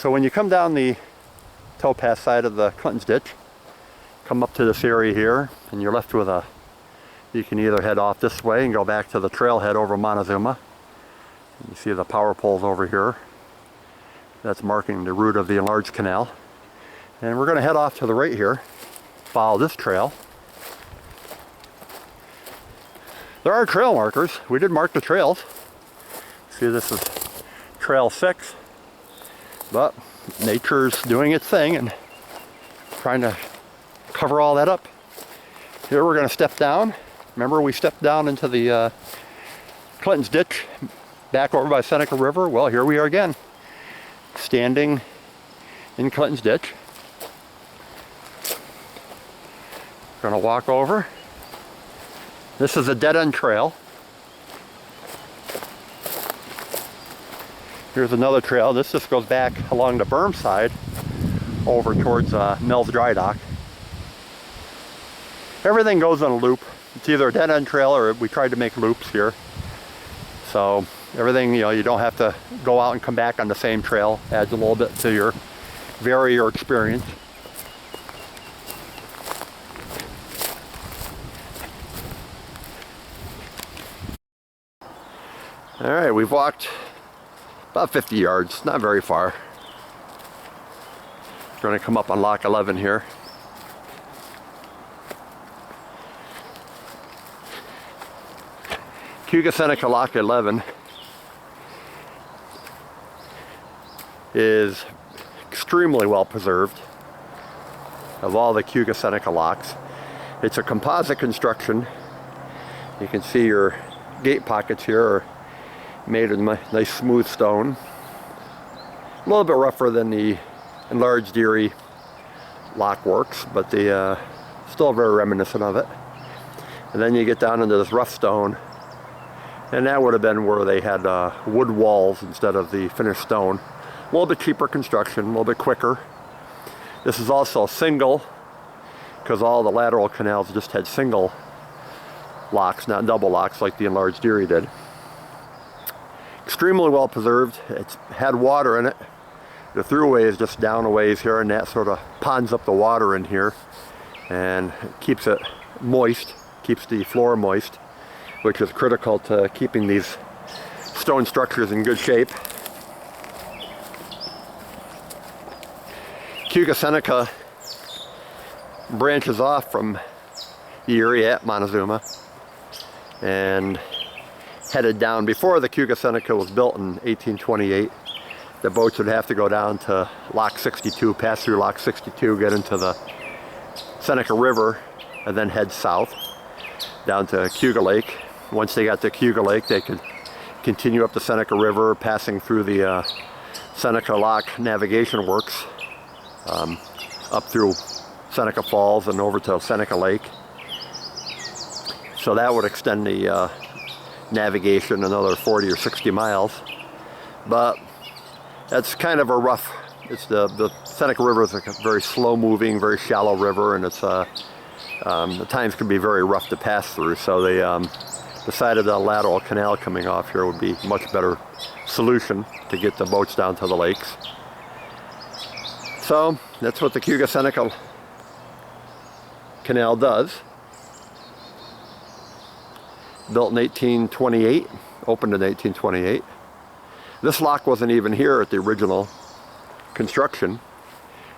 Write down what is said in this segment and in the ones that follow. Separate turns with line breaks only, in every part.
So when you come down the towpath side of the Clinton's Ditch, come up to this area here, and you're left with you can either head off this way and go back to the trailhead over Montezuma. You see the power poles over here. That's marking the route of the enlarged canal. And we're going to head off to the right here, follow this trail. There are trail markers. We did mark the trails. See, this is Trail 6. But nature's doing its thing and trying to cover all that up. Here we're going to step down. Remember, we stepped down into the Clinton's Ditch back over by Seneca River. Well, here we are again, standing in Clinton's Ditch. Going to walk over. This is a dead-end trail. Here's another trail. This just goes back along the berm side over towards Mills Dry Dock. Everything goes on a loop. It's either a dead-end trail or we tried to make loops here. So everything, you don't have to go out and come back on the same trail. Adds a little bit to your vary your experience. All right, we've walked about 50 yards, not very far. Going to come up on Lock 11 here. Cayuga Seneca Lock 11 is extremely well preserved of all the Cayuga Seneca locks. It's a composite construction. You can see your gate pockets here are made of nice smooth stone. A little bit rougher than the enlarged Erie lock works, but still very reminiscent of it. And then you get down into this rough stone, and that would have been where they had wood walls instead of the finished stone. A little bit cheaper construction, a little bit quicker. This is also single, because all the lateral canals just had single locks, not double locks like the enlarged Erie did. Extremely well preserved. It's had water in it. The throughway is just down a ways here, and that sort of ponds up the water in here and keeps it moist, keeps the floor moist, which is critical to keeping these stone structures in good shape. Cayuga Seneca branches off from the Erie at Montezuma and headed down. Before the Cayuga Seneca was built in 1828, the boats would have to go down to Lock 62, pass through Lock 62, get into the Seneca River, and then head south down to Cayuga Lake. Once they got to Cayuga Lake, they could continue up the Seneca River, passing through the Seneca Lock Navigation Works, up through Seneca Falls and over to Seneca Lake. So that would extend the navigation another 40 or 60 miles. But that's kind of a rough, it's the Seneca River is a very slow moving, very shallow river, and it's the times can be very rough to pass through. So the side of the lateral canal coming off here would be a much better solution to get the boats down to the lakes. So that's what the Cayuga Seneca Canal does. Built in 1828, opened in 1828. This lock wasn't even here at the original construction.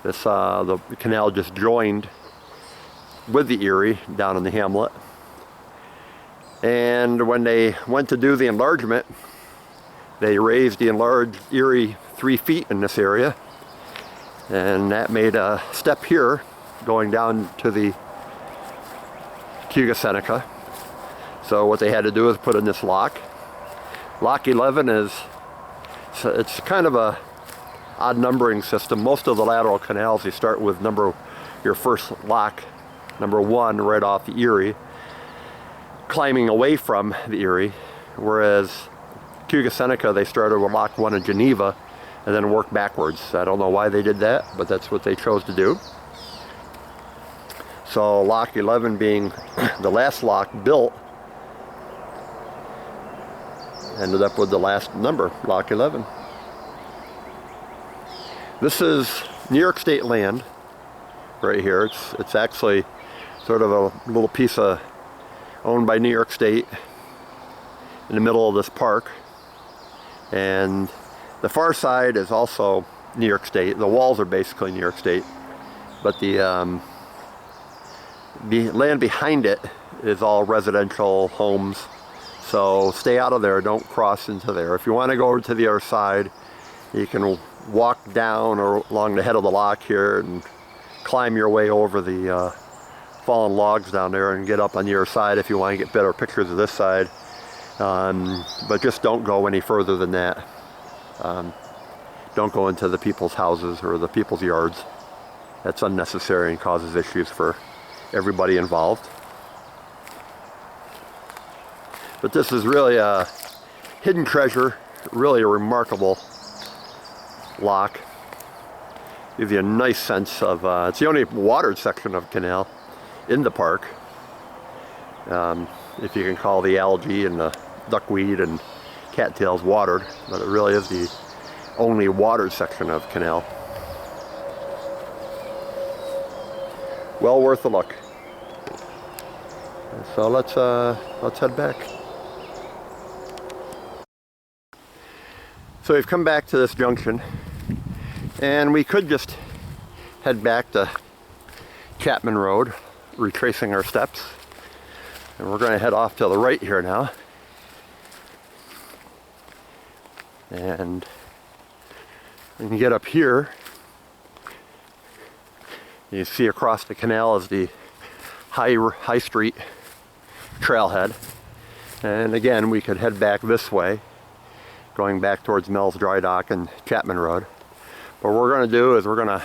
This the canal just joined with the Erie down in the hamlet. And when they went to do the enlargement, they raised the enlarged Erie 3 feet in this area, and that made a step here going down to the Cayuga Seneca. So what they had to do is put in this lock. Lock 11 is, it's kind of a odd numbering system. Most of the lateral canals, you start with your first lock, number 1, right off the Erie, climbing away from the Erie, whereas Cayuga Seneca, they started with Lock 1 in Geneva and then worked backwards. I don't know why they did that, but that's what they chose to do. So Lock 11 being the last lock built, ended up with the last number, Lock 11. This is New York State land right here. It's actually sort of a little piece of owned by New York State in the middle of this park. And the far side is also New York State. The walls are basically New York State, but the land behind it is all residential homes. So stay out of there, don't cross into there. If you want to go over to the other side, you can walk down or along the head of the lock here and climb your way over the fallen logs down there and get up on the other side if you want to get better pictures of this side. But just don't go any further than that. Don't go into the people's houses or the people's yards. That's unnecessary and causes issues for everybody involved. But this is really a hidden treasure, really a remarkable lock. Gives you a nice sense of, it's the only watered section of canal in the park. If you can call the algae and the duckweed and cattails watered, but it really is the only watered section of canal. Well worth a look. So let's head back. So we've come back to this junction, and we could just head back to Chapman Road, retracing our steps. And we're going to head off to the right here now. And when you get up here, you see across the canal is the High Street Trailhead. And again, we could head back this way, going back towards Mel's Dry Dock and Chapman Road. But what we're going to do is we're going to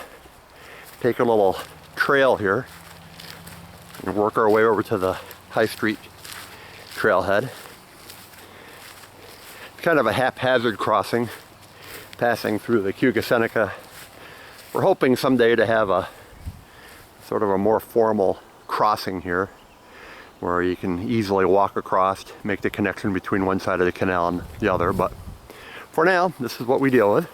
take a little trail here and work our way over to the High Street Trailhead. Kind of a haphazard crossing, passing through the Cayuga Seneca. We're hoping someday to have a sort of a more formal crossing here, where you can easily walk across, make the connection between one side of the canal and the other. But for now, this is what we deal with.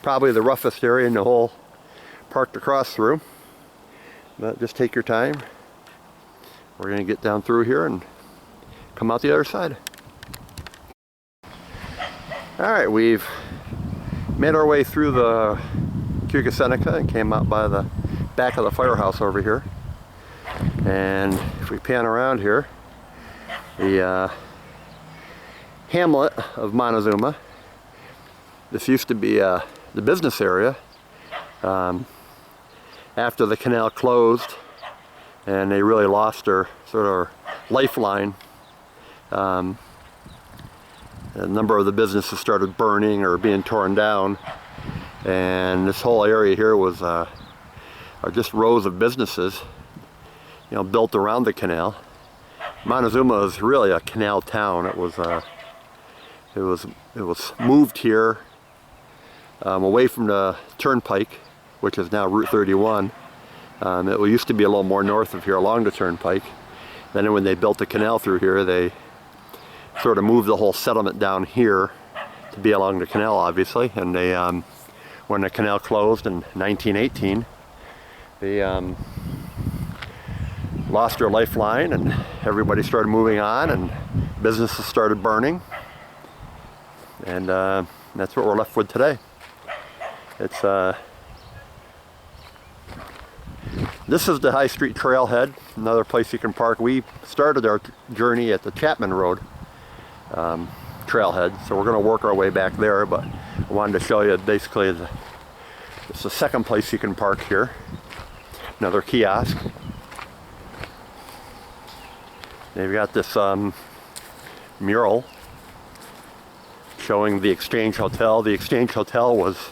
Probably the roughest area in the whole park to cross through, but just take your time. We're going to get down through here and come out the other side. Alright, we've made our way through the Cayuga Seneca and came out by the back of the firehouse over here. And if we pan around here, the hamlet of Montezuma. This used to be the business area. After the canal closed and they really lost their sort of lifeline, a number of the businesses started burning or being torn down, and this whole area here was are just rows of businesses, you know, built around the canal. Montezuma is really a canal town. It was moved here away from the turnpike, which is now Route 31. It used to be a little more north of here along the turnpike. Then when they built the canal through here, they sort of moved the whole settlement down here to be along the canal, obviously. And they, when the canal closed in 1918, they lost their lifeline, and everybody started moving on, and businesses started burning. And that's what we're left with today. It's this is the High Street Trailhead, another place you can park. We started our journey at the Chapman Road trailhead, so we're going to work our way back there, but I wanted to show you basically it's the second place you can park here. Another kiosk. They've got this mural showing the Exchange Hotel. The Exchange Hotel was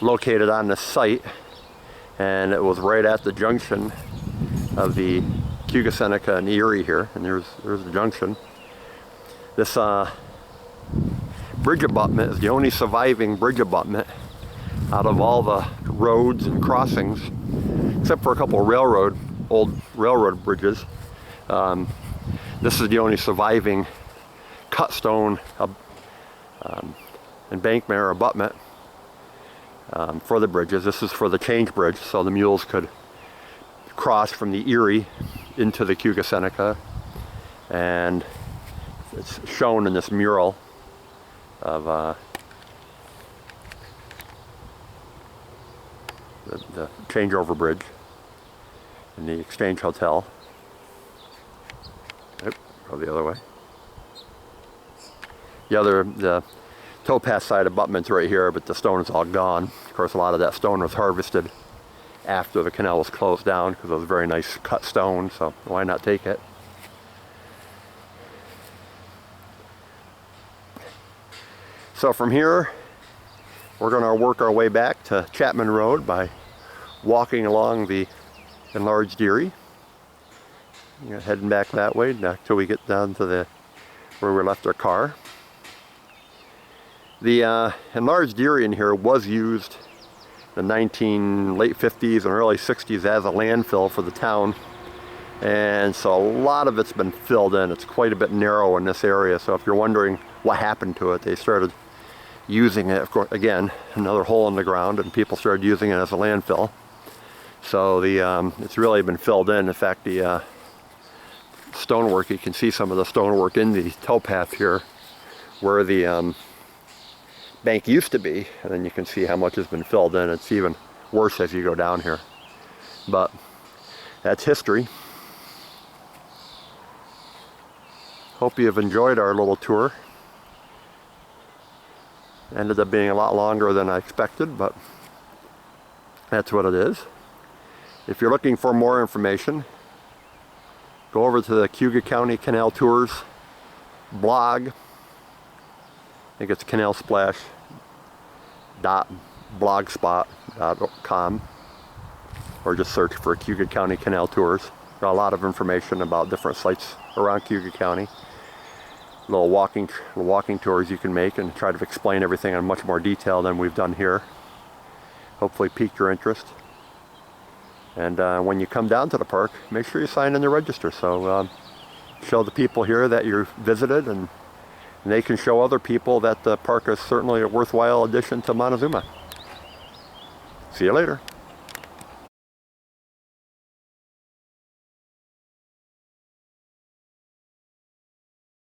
located on this site, and it was right at the junction of the Cayuga Seneca and Erie here, and there's the junction. This bridge abutment is the only surviving bridge abutment out of all the roads and crossings, except for a couple of old railroad bridges. This is the only surviving cut stone embankment or abutment for the bridges. This is for the change bridge, so the mules could cross from the Erie into the Cayuga Seneca, and it's shown in this mural of the changeover bridge in the Exchange Hotel. Yep, go the other way. The towpath side abutment's right here, but the stone is all gone. Of course, a lot of that stone was harvested after the canal was closed down because it was very nice cut stone, so why not take it? So from here, we're going to work our way back to Chapman Road by walking along the enlarged Erie. Heading back that way until we get down to where we left our car. The enlarged Erie in here was used in the late 50s and early 60s as a landfill for the town, and so a lot of it's been filled in. It's quite a bit narrow in this area, so if you're wondering what happened to it, they started using it, of course, again, another hole in the ground, and people started using it as a landfill. So it's really been filled in. In fact, the stonework, you can see some of the stonework in the towpath here where the bank used to be, and then you can see how much has been filled in. It's even worse as you go down here, but that's history. Hope you've enjoyed our little tour. Ended up being a lot longer than I expected, but that's what it is. If you're looking for more information, go over to the Cayuga County Canal Tours blog. I think it's canalsplash.blogspot.com, or just search for Cayuga County Canal Tours. Got a lot of information about different sites around Cayuga County. Little walking tours you can make and try to explain everything in much more detail than we've done here. Hopefully pique your interest. And when you come down to the park, make sure you sign in the register, so show the people here that you visited, and they can show other people that the park is certainly a worthwhile addition to Montezuma. See you later.